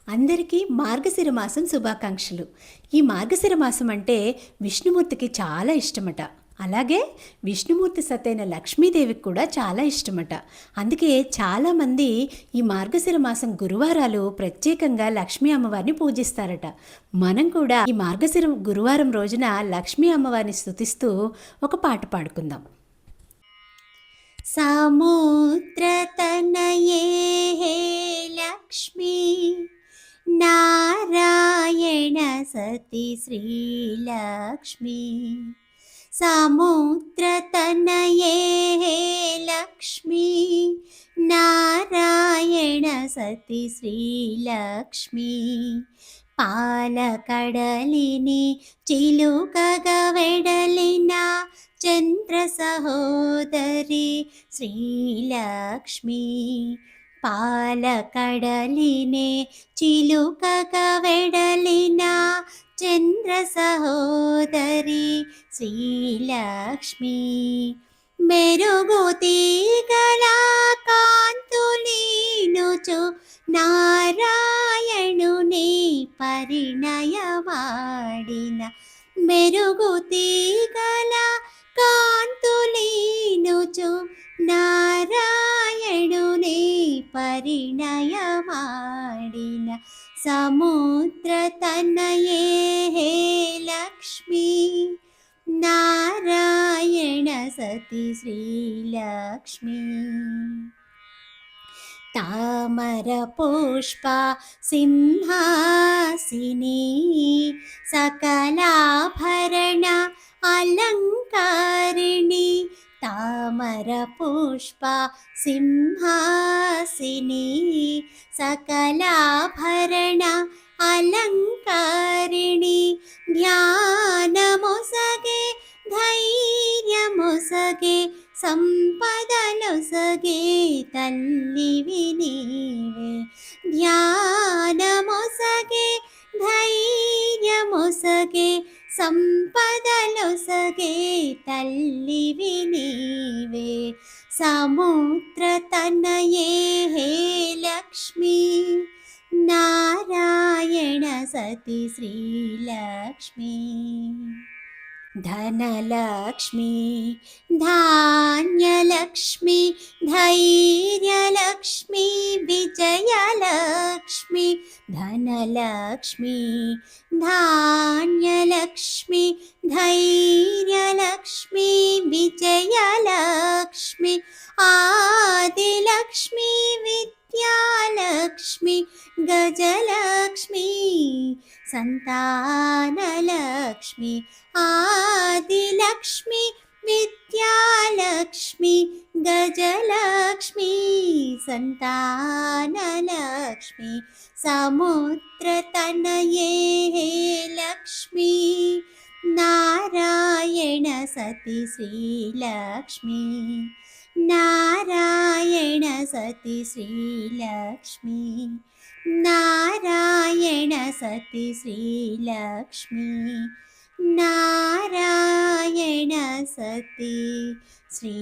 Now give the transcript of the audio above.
అందరికీ మార్గశిర మాసం శుభాకాంక్షలు. ఈ మార్గశిర మాసం అంటే విష్ణుమూర్తికి చాలా ఇష్టమట. అలాగే విష్ణుమూర్తి సతైన లక్ష్మీదేవికి కూడా చాలా ఇష్టమట. అందుకే చాలామంది ఈ మార్గశిర మాసం గురువారాలు ప్రత్యేకంగా లక్ష్మీ అమ్మవారిని పూజిస్తారట. మనం కూడా ఈ మార్గశిర గురువారం రోజున లక్ష్మీ అమ్మవారిని స్తుతిస్తూ ఒక పాట పాడుకుందాం. సముద్రతనయే హే లక్ష్మీ నారాయణ సతి శ్రీలక్ష్మీ సముద్రతనయే హే లక్ష్మీ నారాయణ సతి శ్రీలక్ష్మీ పాలకడలిని చిలుకగా వెడలిన చంద్ర సహోదరి శ్రీలక్ష్మీ పాలకడలినే చిలుకగా వెడలిన చంద్ర సహోదరి శ్రీలక్ష్మీ మెరుగు తీగల కాంతులీనుచు నారాయణుని పరిణయమాడిన మెరుగు తీగల కాంతులీనుచు నారాయణుని పరిణయమాడిన సముద్ర తనయే హే లక్ష్మీ నారాయణ సతి శ్రీలక్ష్మీ తామర పుష్ప సింహాసిని సకలాభరణ అలంకారిణి తామర పుష్ప సింహాసిని సకలాభరణ అలంకారిణి ధ్యానమొసగే ధైర్యమొసగే సంపదలొసగే తల్లివి నీవే ధ్యానమొసగే ధైర్యమొసగే సంపదలొసగే తల్లివి నీవే సముద్ర తనయే హే లక్ష్మీ నారాయణ సతి శ్రీలక్ష్మీ ధనలక్ష్మీ ధాన్యలక్ష్మీ ధైర్యలక్ష్మీ విజయలక్ష్మీ ధనలక్ష్మీ ధాన్యలక్ష్మీ ధైర్యలక్ష్మీ విజయలక్ష్మీ ఆదిలక్ష్మీ విద్యాలక్ష్మీ గజలక్ష్మీ సంతానలక్ష్మీ ఆదిలక్ష్మీ విద్యాలక్ష్మీ గజలక్ష్మీ సంతానలక్ష్మీ సముద్ర తనయే హే లక్ష్మీ నారాయణ సతి శ్రీలక్ష్మీ నారాయణ సతి శ్రీలక్ష్మీ నారాయణ సతి శ్రీలక్ష్మీ నారాయణ సతి శ్రీలక్ష్మీ.